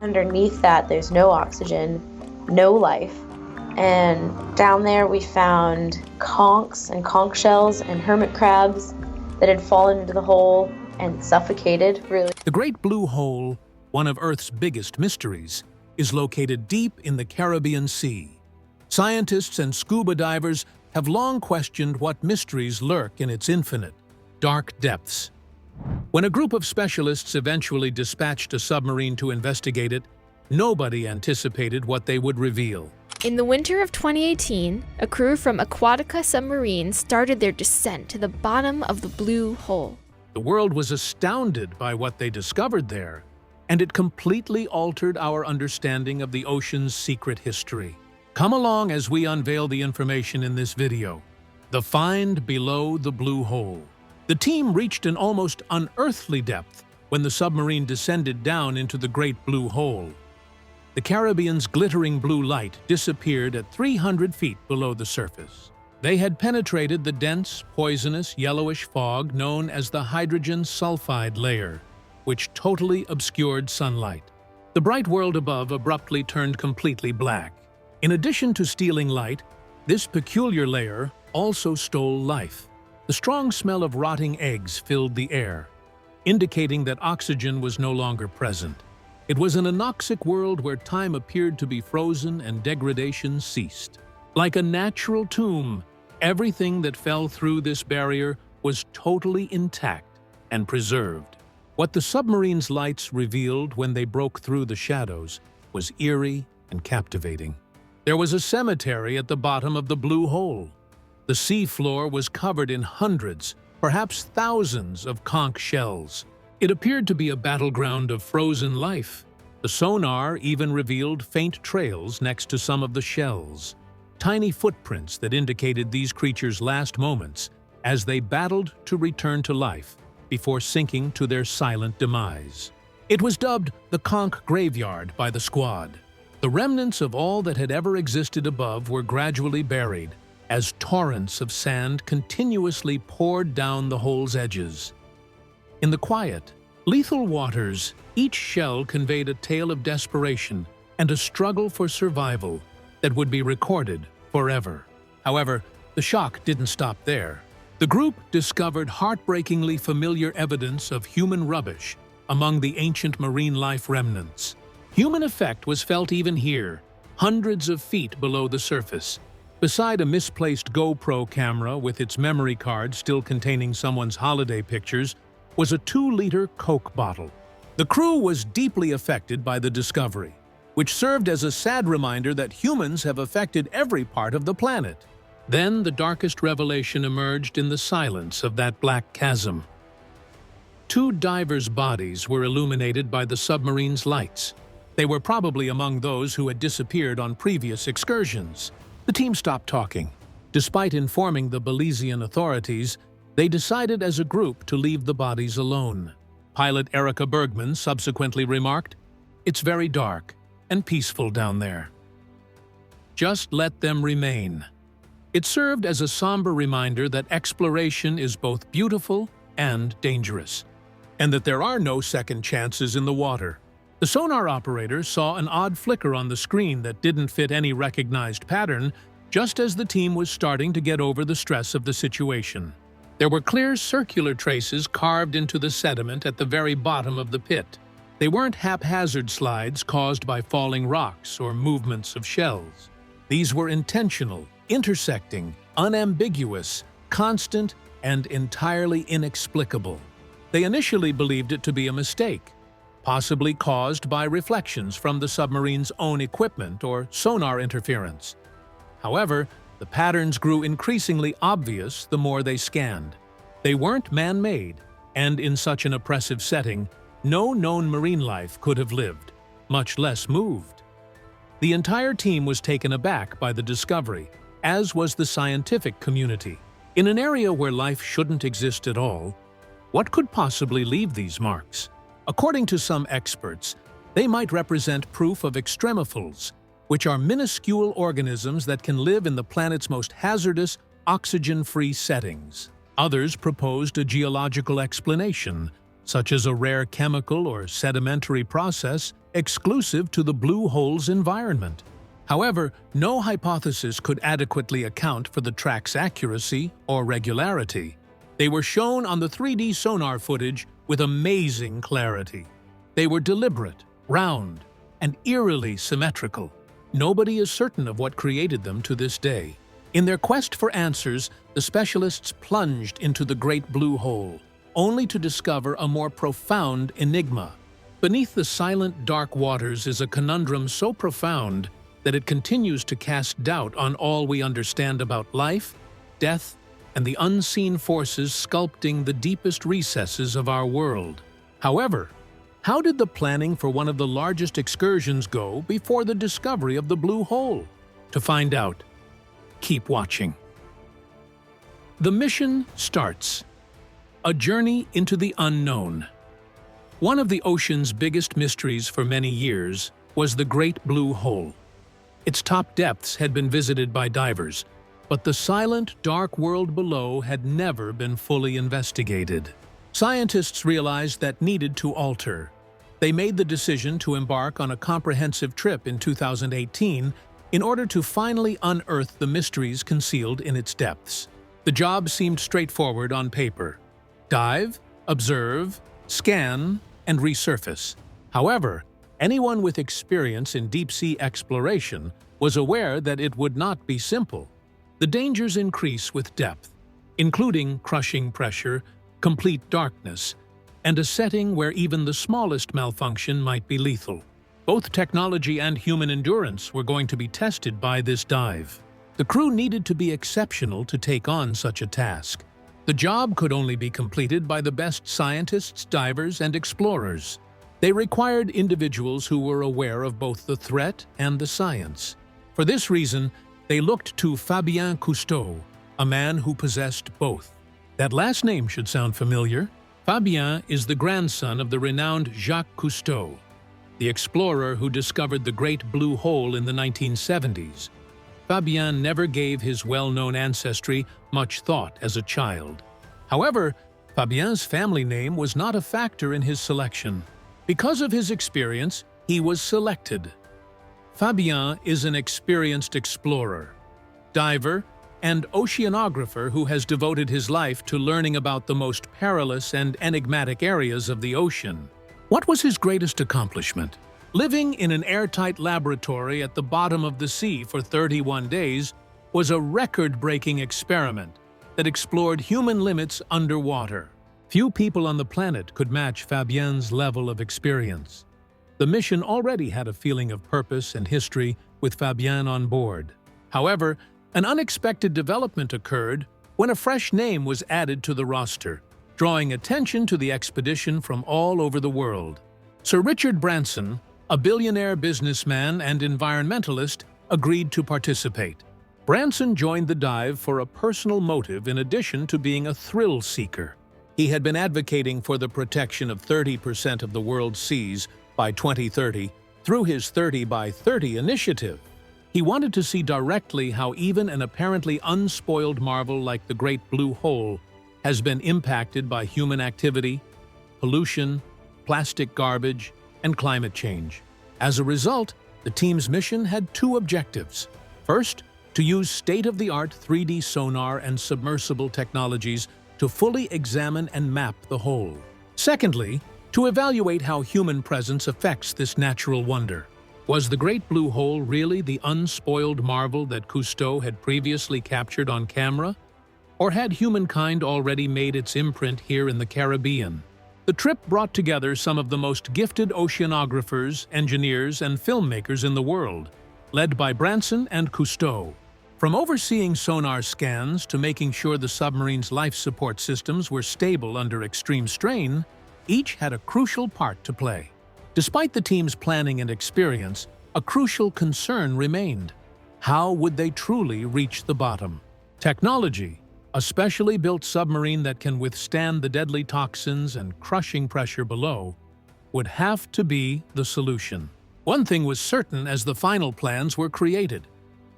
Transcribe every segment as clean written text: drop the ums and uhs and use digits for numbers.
Underneath that, there's no oxygen, no life. And down there we found conchs and conch shells and hermit crabs that had fallen into the hole and suffocated, really. The Great Blue Hole, one of Earth's biggest mysteries, is located deep in the Caribbean Sea. Scientists and scuba divers have long questioned what mysteries lurk in its infinite, dark depths. When a group of specialists eventually dispatched a submarine to investigate it, nobody anticipated what they would reveal. In the winter of 2018, a crew from Aquatica Submarine started their descent to the bottom of the Blue Hole. The world was astounded by what they discovered there, and it completely altered our understanding of the ocean's secret history. Come along as we unveil the information in this video. The find below the Blue Hole. The team reached an almost unearthly depth when the submarine descended down into the Great Blue Hole. The Caribbean's glittering blue light disappeared at 300 feet below the surface. They had penetrated the dense, poisonous, yellowish fog known as the hydrogen sulfide layer, which totally obscured sunlight. The bright world above abruptly turned completely black. In addition to stealing light, this peculiar layer also stole life. The strong smell of rotting eggs filled the air, indicating that oxygen was no longer present. It was an anoxic world where time appeared to be frozen and degradation ceased. Like a natural tomb, everything that fell through this barrier was totally intact and preserved. What the submarine's lights revealed when they broke through the shadows was eerie and captivating. There was a cemetery at the bottom of the Blue Hole. The sea floor was covered in hundreds, perhaps thousands of conch shells. It appeared to be a battleground of frozen life. The sonar even revealed faint trails next to some of the shells, tiny footprints that indicated these creatures' last moments as they battled to return to life before sinking to their silent demise. It was dubbed the Conch Graveyard by the squad. The remnants of all that had ever existed above were gradually buried as torrents of sand continuously poured down the hole's edges. In the quiet, lethal waters, each shell conveyed a tale of desperation and a struggle for survival that would be recorded forever. However, the shock didn't stop there. The group discovered heartbreakingly familiar evidence of human rubbish among the ancient marine life remnants. Human effect was felt even here, hundreds of feet below the surface. Beside a misplaced GoPro camera with its memory card still containing someone's holiday pictures was a 2-liter Coke bottle. The crew was deeply affected by the discovery, which served as a sad reminder that humans have affected every part of the planet. Then the darkest revelation emerged in the silence of that black chasm. 2 divers' bodies were illuminated by the submarine's lights. They were probably among those who had disappeared on previous excursions. The team stopped talking. Despite informing the Belizean authorities, they decided as a group to leave the bodies alone. Pilot Erica Bergman subsequently remarked, "It's very dark and peaceful down there. Just let them remain." It served as a somber reminder that exploration is both beautiful and dangerous, and that there are no second chances in the water. The sonar operator saw an odd flicker on the screen that didn't fit any recognized pattern, just as the team was starting to get over the stress of the situation. There were clear circular traces carved into the sediment at the very bottom of the pit. They weren't haphazard slides caused by falling rocks or movements of shells. These were intentional, intersecting, unambiguous, constant, and entirely inexplicable. They initially believed it to be a mistake, possibly caused by reflections from the submarine's own equipment or sonar interference. However, the patterns grew increasingly obvious the more they scanned. They weren't man-made, and in such an oppressive setting, no known marine life could have lived, much less moved. The entire team was taken aback by the discovery, as was the scientific community. In an area where life shouldn't exist at all, what could possibly leave these marks? According to some experts, they might represent proof of extremophils, which are minuscule organisms that can live in the planet's most hazardous, oxygen-free settings. Others proposed a geological explanation, such as a rare chemical or sedimentary process exclusive to the blue hole's environment. However, no hypothesis could adequately account for the track's accuracy or regularity. They were shown on the 3D sonar footage with amazing clarity. They were deliberate, round, and eerily symmetrical. Nobody is certain of what created them to this day. In their quest for answers, the specialists plunged into the Great Blue Hole, only to discover a more profound enigma. Beneath the silent, dark waters is a conundrum so profound that it continues to cast doubt on all we understand about life, death, and the unseen forces sculpting the deepest recesses of our world. However, how did the planning for one of the largest excursions go before the discovery of the Blue Hole? To find out, keep watching. The mission starts. A journey into the unknown. One of the ocean's biggest mysteries for many years was the Great Blue Hole. Its top depths had been visited by divers, but the silent, dark world below had never been fully investigated. Scientists realized that needed to alter. They made the decision to embark on a comprehensive trip in 2018 in order to finally unearth the mysteries concealed in its depths. The job seemed straightforward on paper. Dive, observe, scan, and resurface. However, anyone with experience in deep-sea exploration was aware that it would not be simple. The dangers increase with depth, including crushing pressure, complete darkness, and a setting where even the smallest malfunction might be lethal. Both technology and human endurance were going to be tested by this dive. The crew needed to be exceptional to take on such a task. The job could only be completed by the best scientists, divers, and explorers. They required individuals who were aware of both the threat and the science. For this reason, they looked to Fabien Cousteau, a man who possessed both. That last name should sound familiar. Fabien is the grandson of the renowned Jacques Cousteau, the explorer who discovered the Great Blue Hole in the 1970s. Fabien never gave his well-known ancestry much thought as a child. However, Fabien's family name was not a factor in his selection. Because of his experience, he was selected. Fabien is an experienced explorer, diver, and oceanographer who has devoted his life to learning about the most perilous and enigmatic areas of the ocean. What was his greatest accomplishment? Living in an airtight laboratory at the bottom of the sea for 31 days was a record-breaking experiment that explored human limits underwater. Few people on the planet could match Fabien's level of experience. The mission already had a feeling of purpose and history with Fabien on board. However, an unexpected development occurred when a fresh name was added to the roster, drawing attention to the expedition from all over the world. Sir Richard Branson, a billionaire businessman and environmentalist, agreed to participate. Branson joined the dive for a personal motive in addition to being a thrill seeker. He had been advocating for the protection of 30% of the world's seas by 2030 through his 30 by 30 initiative. He wanted to see directly how even an apparently unspoiled marvel like the Great Blue Hole has been impacted by human activity, pollution, plastic garbage, and climate change. As a result, the team's mission had two objectives. First, to use state-of-the-art 3D sonar and submersible technologies to fully examine and map the hole. Secondly, to evaluate how human presence affects this natural wonder. Was the Great Blue Hole really the unspoiled marvel that Cousteau had previously captured on camera? Or had humankind already made its imprint here in the Caribbean? The trip brought together some of the most gifted oceanographers, engineers, and filmmakers in the world, led by Branson and Cousteau. From overseeing sonar scans to making sure the submarine's life support systems were stable under extreme strain, each had a crucial part to play. Despite the team's planning and experience, a crucial concern remained. How would they truly reach the bottom? Technology, a specially built submarine that can withstand the deadly toxins and crushing pressure below, would have to be the solution. One thing was certain as the final plans were created.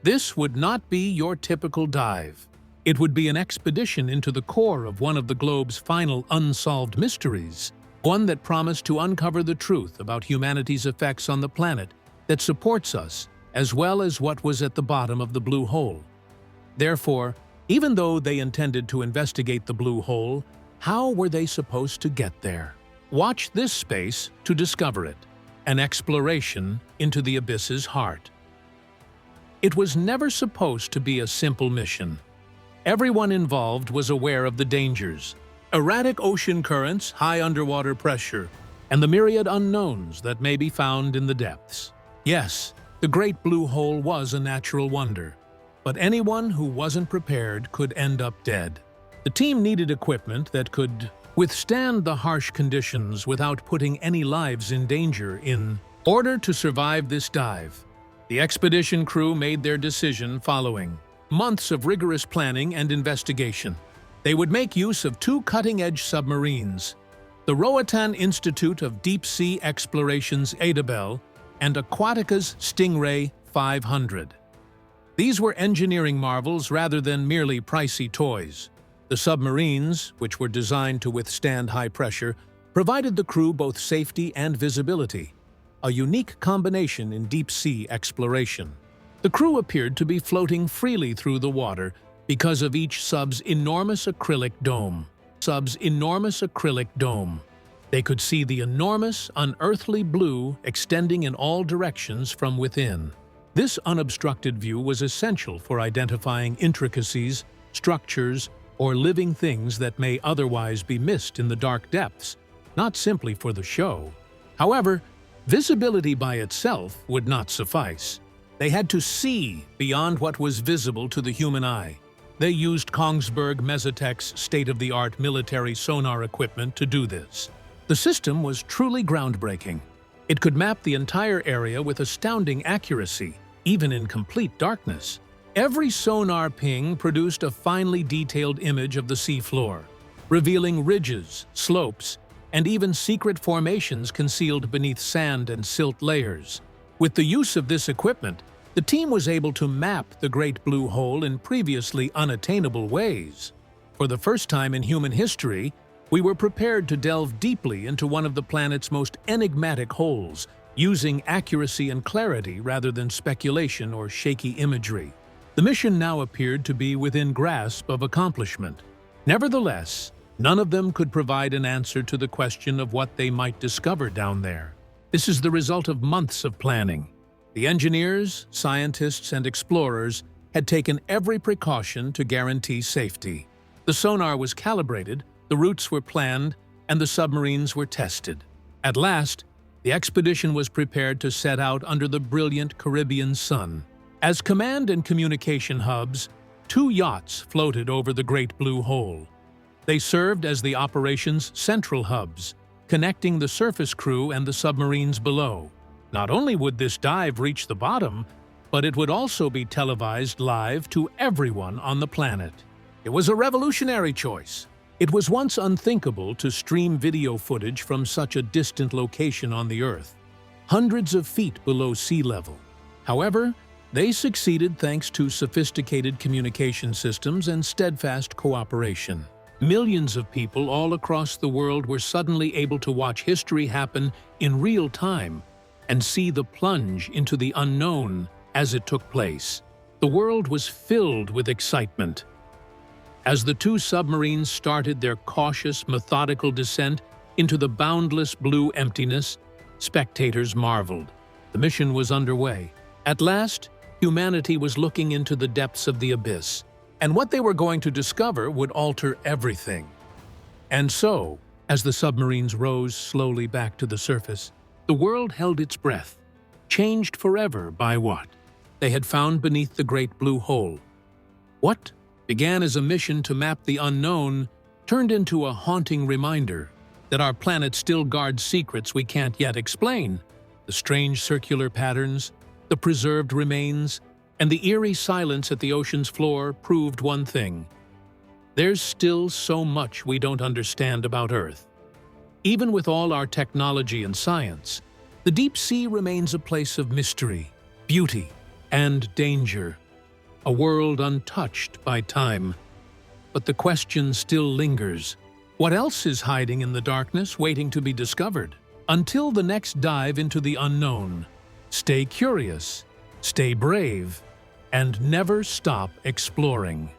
This would not be your typical dive. It would be an expedition into the core of one of the globe's final unsolved mysteries. one that promised to uncover the truth about humanity's effects on the planet that supports us, as well as what was at the bottom of the blue hole. Therefore, even though they intended to investigate the blue hole, how were they supposed to get there? Watch this space to discover it, an exploration into the abyss's heart. It was never supposed to be a simple mission. Everyone involved was aware of the dangers: erratic ocean currents, high underwater pressure, and the myriad unknowns that may be found in the depths. Yes, the Great Blue Hole was a natural wonder, but anyone who wasn't prepared could end up dead. The team needed equipment that could withstand the harsh conditions without putting any lives in danger. In order to survive this dive, the expedition crew made their decision following months of rigorous planning and investigation. They would make use of two cutting-edge submarines, the Roatan Institute of Deep-Sea Exploration's Adabel and Aquatica's Stingray 500. These were engineering marvels rather than merely pricey toys. The submarines, which were designed to withstand high pressure, provided the crew both safety and visibility, a unique combination in deep-sea exploration. The crew appeared to be floating freely through the water because of each sub's enormous acrylic dome. They could see the enormous, unearthly blue extending in all directions from within. This unobstructed view was essential for identifying intricacies, structures, or living things that may otherwise be missed in the dark depths, not simply for the show. However, visibility by itself would not suffice. They had to see beyond what was visible to the human eye. They used Kongsberg Mesotech's state-of-the-art military sonar equipment to do this. The system was truly groundbreaking. It could map the entire area with astounding accuracy, even in complete darkness. Every sonar ping produced a finely detailed image of the seafloor, revealing ridges, slopes, and even secret formations concealed beneath sand and silt layers. With the use of this equipment, the team was able to map the Great Blue Hole in previously unattainable ways. For the first time in human history, we were prepared to delve deeply into one of the planet's most enigmatic holes, using accuracy and clarity rather than speculation or shaky imagery. The mission now appeared to be within grasp of accomplishment. Nevertheless, none of them could provide an answer to the question of what they might discover down there. This is the result of months of planning. The engineers, scientists, and explorers had taken every precaution to guarantee safety. The sonar was calibrated, the routes were planned, and the submarines were tested. At last, the expedition was prepared to set out under the brilliant Caribbean sun. As command and communication hubs, two yachts floated over the Great Blue Hole. They served as the operation's central hubs, connecting the surface crew and the submarines below. Not only would this dive reach the bottom, but it would also be televised live to everyone on the planet. It was a revolutionary choice. It was once unthinkable to stream video footage from such a distant location on the Earth, hundreds of feet below sea level. However, they succeeded thanks to sophisticated communication systems and steadfast cooperation. Millions of people all across the world were suddenly able to watch history happen in real time and see the plunge into the unknown as it took place. The world was filled with excitement. As the two submarines started their cautious, methodical descent into the boundless blue emptiness, spectators marveled. The mission was underway. At last, humanity was looking into the depths of the abyss, and what they were going to discover would alter everything. And so, as the submarines rose slowly back to the surface, the world held its breath, changed forever by what they had found beneath the Great Blue Hole. What began as a mission to map the unknown turned into a haunting reminder that our planet still guards secrets we can't yet explain. The strange circular patterns, the preserved remains, and the eerie silence at the ocean's floor proved one thing: there's still so much we don't understand about Earth. Even with all our technology and science, the deep sea remains a place of mystery, beauty, and danger, a world untouched by time. But the question still lingers: What else is hiding in the darkness waiting to be discovered? Until the next dive into the unknown, stay curious, stay brave, and never stop exploring.